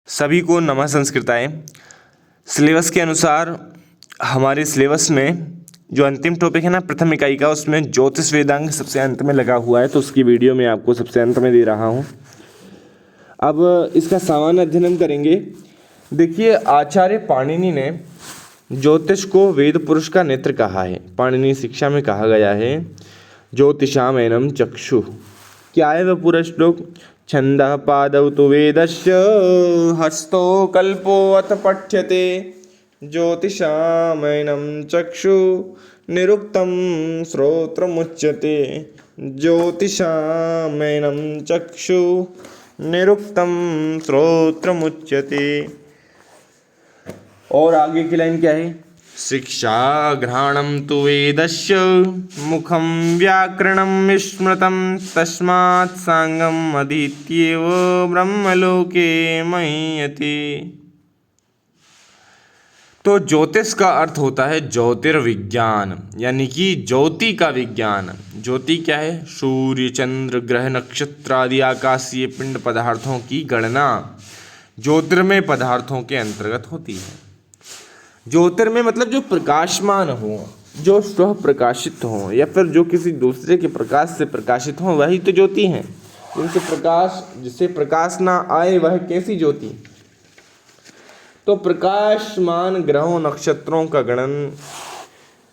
सभी को नमः संस्कृताय। सिलेबस के अनुसार हमारे सिलेबस में जो अंतिम टॉपिक है ना प्रथम इकाई का, उसमें ज्योतिष वेदांग सबसे अंत में लगा हुआ है, तो उसकी वीडियो मैं आपको सबसे अंत में दे रहा हूँ। अब इसका सामान्य अध्ययन हम करेंगे। देखिए, आचार्य पाणिनि ने ज्योतिष को वेद पुरुष का नेत्र कहा है। पाणिनि शिक्षा में कहा गया है ज्योतिषाम एनम चक्षु। क्या है वह पूरा श्लोक? छंदः पादौ तु वेदस्य हस्तो कल्पो अथ पठ्यते ज्योतिषामैनं चक्षु निरुक्तं श्रोत्रमुच्यते। ज्योतिषामैनं चक्षु निरुक्तं श्रोत्रमुच्यते। और आगे की लाइन क्या है? शिक्षा घ्राणं तु वेदस्य मुखं व्याकरणं विस्मृतं तस्मात् सांगम् अधीत्येव ब्रह्मलोके महीयते। तो ज्योतिष का अर्थ होता है ज्योतिर्विज्ञान, यानी कि ज्योति का विज्ञान। ज्योति क्या है? सूर्य, चंद्र, ग्रह, नक्षत्र आदि आकाशीय पिंड पदार्थों की गणना ज्योतिर्मय पदार्थों के अंतर्गत होती है। ज्योतिर्मय मतलब जो प्रकाशमान हो, जो स्वः प्रकाशित हो, या फिर जो किसी दूसरे के प्रकाश से प्रकाशित हो, वही तो ज्योति है। जिससे प्रकाश ना आए वह कैसी ज्योति? तो प्रकाशमान ग्रहों नक्षत्रों का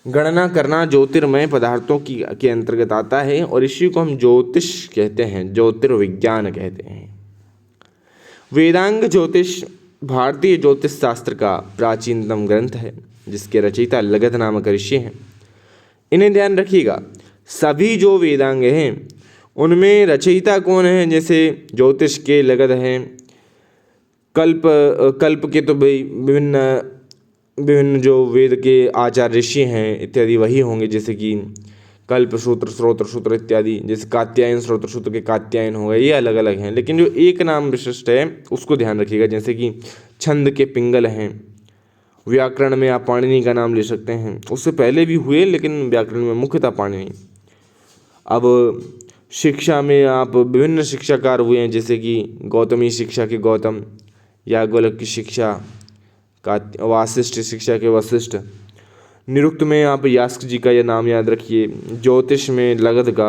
गणना करना ज्योतिर्मय पदार्थों के अंतर्गत आता है, और इसी को हम ज्योतिष कहते हैं, ज्योतिर्विज्ञान कहते हैं। वेदांग ज्योतिष भारतीय ज्योतिष शास्त्र का प्राचीनतम ग्रंथ है, जिसके रचयिता लगध नामक ऋषि हैं। इन्हें ध्यान रखिएगा, सभी जो वेदांग हैं उनमें रचयिता कौन है? जैसे ज्योतिष के लगध हैं, कल्प के तो भाई विभिन्न जो वेद के आचार्य ऋषि हैं इत्यादि वही होंगे, जैसे कि कल्प सूत्र, स्रोत्र सूत्र इत्यादि। जैसे कात्यायन स्रोत्र सूत्र के कात्यायन हो गए, ये अलग अलग हैं, लेकिन जो एक नाम विशिष्ट है उसको ध्यान रखिएगा। जैसे कि छंद के पिंगल हैं, व्याकरण में आप पाणिनि का नाम ले सकते हैं, उससे पहले भी हुए लेकिन व्याकरण में मुख्यतः पाणिनि। अब शिक्षा में आप विभिन्न शिक्षाकार हुए हैं, जैसे कि गौतमी शिक्षा के गौतम, याज्ञवल्क्य की शिक्षा, वासिष्ठ शिक्षा के वशिष्ठ। निरुक्त में आप यास्क जी का यह नाम याद रखिए। ज्योतिष में लगध का,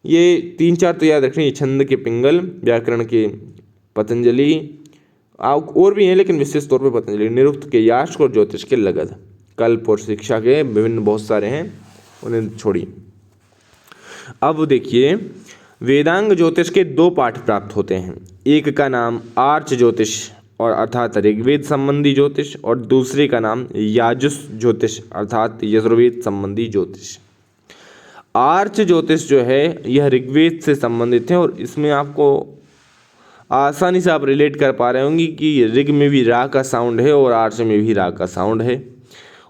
ये 3-4 तो याद रखनी। छंद के पिंगल, व्याकरण के पतंजलि, और भी हैं लेकिन विशेष तौर पर पतंजलि। निरुक्त के यास्क और ज्योतिष के लगध। कल्प और शिक्षा के विभिन्न बहुत सारे हैं, उन्हें छोड़िए। अब देखिए, वेदांग ज्योतिष के 2 पाठ प्राप्त होते हैं। एक का नाम आर्च ज्योतिष और अर्थात ऋग्वेद संबंधी ज्योतिष, और दूसरे का नाम याजुष ज्योतिष अर्थात यजुर्वेद संबंधी ज्योतिष। आर्च ज्योतिष जो है यह ऋग्वेद से संबंधित है, और इसमें आपको आसानी से आप रिलेट कर पा रहे होंगे कि ऋग में भी रा का साउंड है और आर्च में भी रा का साउंड है।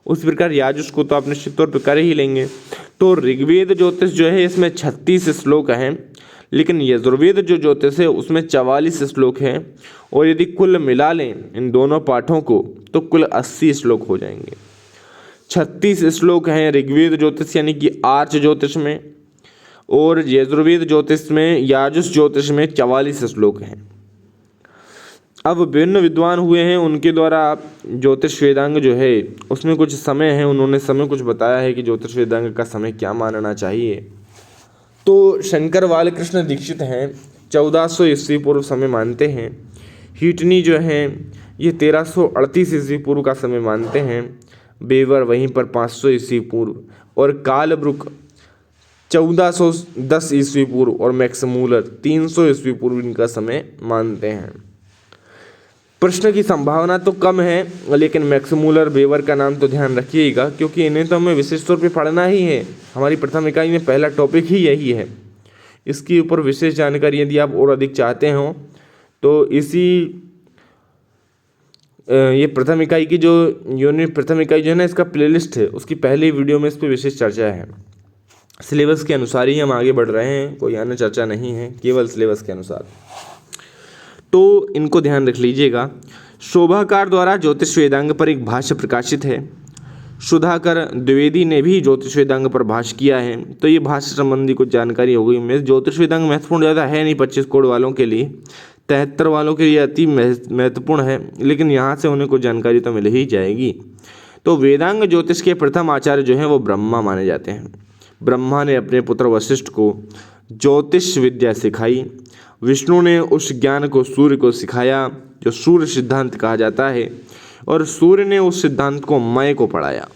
उस प्रकार याजुष को तो आप निश्चित तौर पर कर ही लेंगे। तो ऋग्वेद ज्योतिष जो है इसमें 36 श्लोक हैं, लेकिन यजुर्वेद जो ज्योतिष है उसमें 44 श्लोक हैं, और यदि कुल मिला लें इन दोनों पाठों को तो कुल 80 श्लोक हो जाएंगे। 36 श्लोक हैं ऋग्वेद ज्योतिष यानी कि आर्च ज्योतिष में, और यजुर्वेद ज्योतिष में, याजुष ज्योतिष में 44 श्लोक हैं। अब विभिन्न विद्वान हुए हैं, उनके द्वारा ज्योतिष वेदांग जो है उसमें कुछ समय है, उन्होंने समय कुछ बताया है कि ज्योतिष वेदांग का समय क्या मानना चाहिए। तो शंकर बालकृष्ण दीक्षित हैं 1400 ईस्वी पूर्व समय मानते हैं। हीटनी जो हैं ये 1338 ईस्वी पूर्व का समय मानते हैं। बेवर वहीं पर 500 ईस्वी पूर्व, और कालब्रुक 1410 ईस्वी पूर्व, और मैक्समूलर 300 ईस्वी पूर्व इनका समय मानते हैं। प्रश्न की संभावना तो कम है, लेकिन मैक्समूलर, बेवर का नाम तो ध्यान रखिएगा, क्योंकि इन्हें तो हमें विशेष तौर पे पढ़ना ही है। हमारी प्रथम इकाई में पहला टॉपिक ही यही है। इसके ऊपर विशेष जानकारी यदि आप और अधिक चाहते हो तो ये प्रथम इकाई की जो यूनिट प्रथम इकाई जो है ना, इसका प्लेलिस्ट है, उसकी पहली वीडियो में इस पर विशेष चर्चा है। सिलेबस के अनुसार ही हम आगे बढ़ रहे हैं, कोई अन्य चर्चा नहीं है, केवल सिलेबस के अनुसार। तो इनको ध्यान रख लीजिएगा। शोभाकार द्वारा ज्योतिष वेदांग पर एक भाष्य प्रकाशित है। सुधाकर द्विवेदी ने भी ज्योतिष वेदांग पर भाष्य किया है। तो ये भाष्य संबंधी कुछ जानकारी हो गई। में ज्योतिष वेदांग महत्वपूर्ण ज़्यादा है नहीं 25 कोड वालों के लिए, 73 वालों के लिए अति महत्वपूर्ण है, लेकिन यहाँ से उन्हें कुछ जानकारी तो मिल ही जाएगी। तो वेदांग ज्योतिष के प्रथम आचार्य जो हैं वो ब्रह्मा माने जाते हैं। ब्रह्मा ने अपने पुत्र वशिष्ठ को ज्योतिष विद्या सिखाई। विष्णु ने उस ज्ञान को सूर्य को सिखाया जो सूर्य सिद्धांत कहा जाता है, और सूर्य ने उस सिद्धांत को मय को पढ़ाया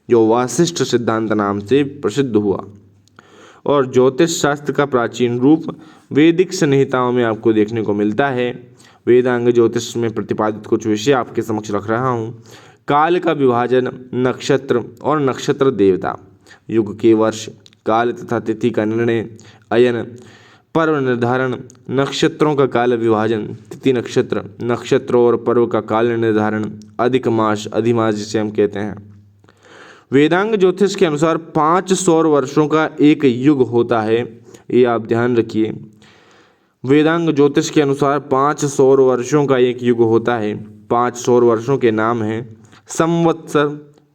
जो वासिष्ठ सिद्धांत नाम से प्रसिद्ध हुआ। और ज्योतिष शास्त्र का प्राचीन रूप वैदिक संहिताओं में आपको देखने को मिलता है। वेदांग ज्योतिष में प्रतिपादित कुछ विषय आपके समक्ष रख रहा हूँ। काल का विभाजन, नक्षत्र और नक्षत्र देवता, युग के वर्ष, काल तथा तिथि का निर्णय, अयन, पर्व निर्धारण, नक्षत्रों का काल विभाजन, तिथि नक्षत्र, नक्षत्रों और पर्व का काल निर्धारण, अधिक मास, अधिमास जिसे हम कहते हैं। वेदांग ज्योतिष के अनुसार 5 सौर वर्षों का एक युग होता है, ये आप ध्यान रखिए। वेदांग ज्योतिष के अनुसार 5 सौर वर्षों का एक युग होता है। 5 सौर वर्षों के नाम हैं संवत्सर,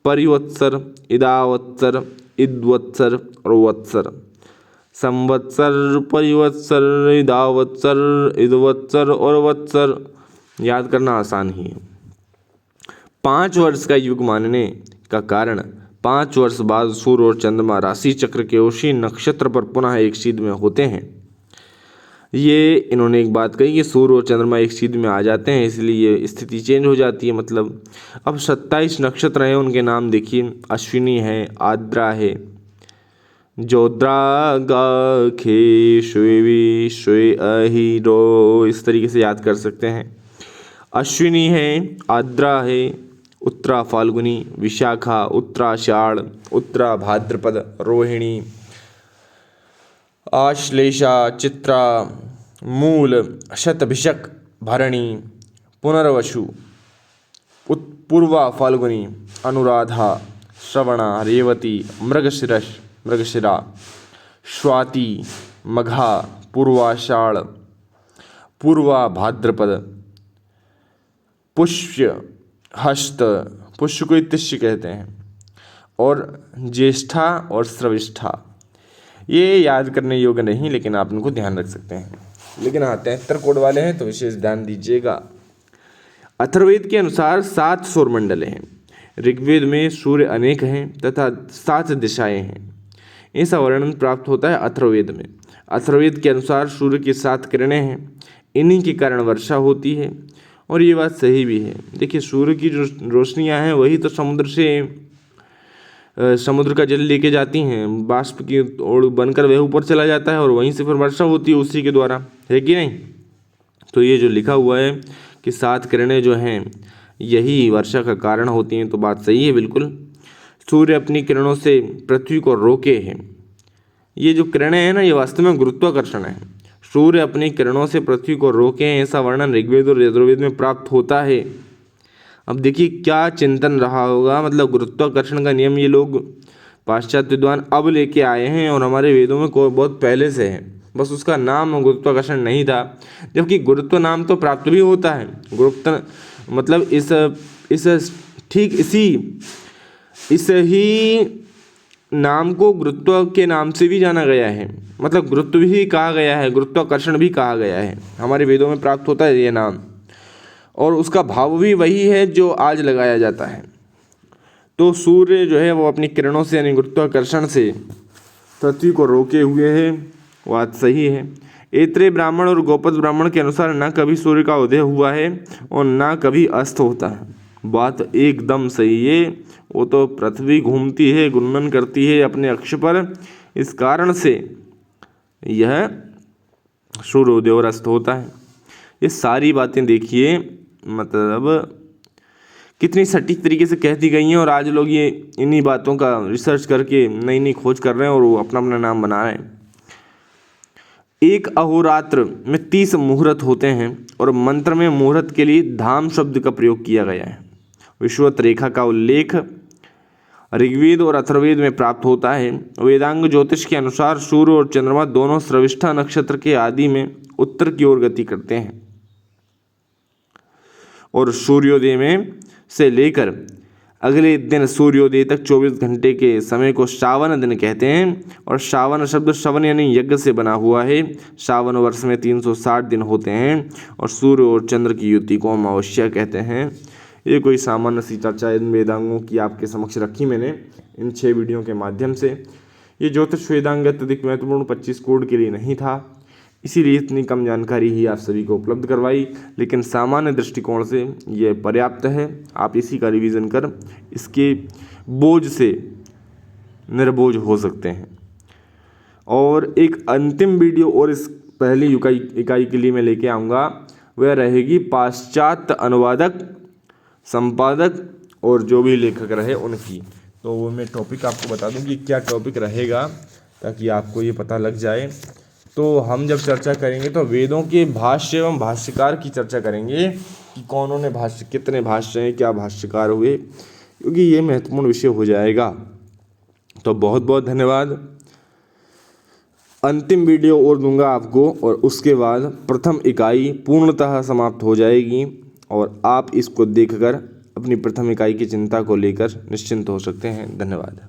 परिवत्सर, इदावत्सर, इद्वत्सर और वत्सर। संवत्सर, परिवत्सर, इदावत्सर, इद्वत्सर और वत्सर याद करना आसान ही है। 5 वर्ष का युग मानने का कारण 5 वर्ष बाद सूर्य और चंद्रमा राशि चक्र के उसी नक्षत्र पर पुनः एक सीध में होते हैं। ये इन्होंने एक बात कही कि सूर्य और चंद्रमा एक सीध में आ जाते हैं, इसलिए ये स्थिति चेंज हो जाती है। मतलब अब 27 नक्षत्र हैं, उनके नाम देखिए, अश्विनी है, आद्रा है, जोद्रा, खे, श्वेवी, श्वे, अहिरो, इस तरीके से याद कर सकते हैं। अश्विनी है, आद्रा है, उत्तरा फाल्गुनी, विशाखा, उत्तराषाढ़, उत्तरा भाद्रपद, रोहिणी, आश्लेषा, चित्रा, मूल, शतभिषक, भरणी, पुनर्वसु, पूर्वा फाल्गुनी, अनुराधा, श्रवणा, रेवती, मृगशिरा, स्वाति, मघा, पूर्वाषाढ़, पूर्वा भाद्रपद, पुष्य, हस्त, पुष्य को तिष्य कहते हैं, और ज्येष्ठा और श्रविष्ठा। ये याद करने योग्य नहीं, लेकिन आप इनको ध्यान रख सकते हैं। लेकिन हाँ, 73 कोड वाले हैं तो विशेष ध्यान दीजिएगा। अथर्ववेद के अनुसार 7 सौरमंडल हैं। ऋग्वेद में सूर्य अनेक हैं तथा 7 दिशाएं हैं। ऐसा वर्णन प्राप्त होता है अथर्ववेद में। अथर्ववेद के अनुसार सूर्य की 7 किरणें हैं, इन्हीं के कारण वर्षा होती है, और ये बात सही भी है। देखिए, सूर्य की जो रोशनियाँ हैं वही तो समुद्र का जल लेके जाती हैं, बाष्प की ओर बनकर वह ऊपर चला जाता है और वहीं से फिर वर्षा होती है उसी के द्वारा, है कि नहीं। तो ये जो लिखा हुआ है कि 7 किरणें जो हैं यही वर्षा का कारण होती हैं, तो बात सही है बिल्कुल। सूर्य अपनी किरणों से पृथ्वी को रोके है। ये जो किरणें हैं ना, ये वास्तव में गुरुत्वाकर्षण है। सूर्य अपनी किरणों से पृथ्वी को रोके हैं, ऐसा वर्णन ऋग्वेद और यजुर्वेद में प्राप्त होता है। अब देखिए क्या चिंतन रहा होगा, मतलब गुरुत्वाकर्षण का नियम ये लोग पाश्चात्य विद्वान अब लेके आए हैं, और हमारे वेदों में बहुत पहले से है, बस उसका नाम गुरुत्वाकर्षण नहीं था। जबकि गुरुत्व नाम तो प्राप्त भी होता है। गुरुत्व मतलब इस ही नाम को गुरुत्व के नाम से भी जाना गया है, मतलब गुरुत्व भी कहा गया है, गुरुत्वाकर्षण भी कहा गया है। हमारे वेदों में प्राप्त होता है ये नाम, और उसका भाव भी वही है जो आज लगाया जाता है। तो सूर्य जो है वो अपनी किरणों से यानी गुरुत्वाकर्षण से पृथ्वी को रोके हुए है, बात सही है। ऐत्रेय ब्राह्मण और गोपद ब्राह्मण के अनुसार न कभी सूर्य का उदय हुआ है और न कभी अस्त होता है, बात एकदम सही है। वो तो पृथ्वी घूमती है, घूर्णन करती है अपने अक्ष पर, इस कारण से यह सूर्योदय और अस्त होता है। ये सारी बातें देखिए, मतलब कितनी सटीक तरीके से कहती गई हैं, और आज लोग ये इन्हीं बातों का रिसर्च करके नई नई खोज कर रहे हैं और वो अपना अपना नाम बना रहे हैं। एक अहोरात्र में 30 मुहूर्त होते हैं, और मंत्र में मुहूर्त के लिए धाम शब्द का प्रयोग किया गया है। विषुवत रेखा का उल्लेख ऋग्वेद और अथर्ववेद में प्राप्त होता है। वेदांग ज्योतिष के अनुसार सूर्य और चंद्रमा दोनों श्रविष्ठा नक्षत्र के आदि में उत्तर की ओर गति करते हैं, और सूर्योदय में से लेकर अगले दिन सूर्योदय तक 24 घंटे के समय को श्रावण दिन कहते हैं। और श्रावण शब्द श्रवण यानी यज्ञ से बना हुआ है। श्रावण वर्ष में 360 दिन होते हैं और सूर्य और चंद्र की युति को अमावस्या कहते हैं। ये कोई सामान्य सी चर्चा इन वेदांगों की आपके समक्ष रखी मैंने इन 6 वीडियो के माध्यम से। ये ज्योतिष वेदांग अत्यधिक महत्वपूर्ण 25 कोड के लिए नहीं था, इसीलिए इतनी कम जानकारी ही आप सभी को उपलब्ध करवाई, लेकिन सामान्य दृष्टिकोण से ये पर्याप्त है। आप इसी का रिवीजन कर इसके बोझ से निर्बोझ हो सकते हैं। और एक अंतिम वीडियो और इस पहली इकाई के लिए मैं लेके आऊँगा, वह रहेगी पाश्चात्य अनुवादक, संपादक और जो भी लेखक रहे उनकी। तो वो मैं टॉपिक आपको बता दूं कि क्या टॉपिक रहेगा, ताकि आपको ये पता लग जाए। तो हम जब चर्चा करेंगे तो वेदों के भाष्य एवं भाष्यकार की चर्चा करेंगे कि कौनों ने भाष्य, कितने भाष्य हैं, क्या भाष्यकार हुए, क्योंकि ये महत्वपूर्ण विषय हो जाएगा। तो बहुत बहुत धन्यवाद। अंतिम वीडियो और दूंगा आपको और उसके बाद प्रथम इकाई पूर्णतः समाप्त हो जाएगी और आप इसको देखकर अपनी प्रथम इकाई की चिंता को लेकर निश्चिंत हो सकते हैं। धन्यवाद।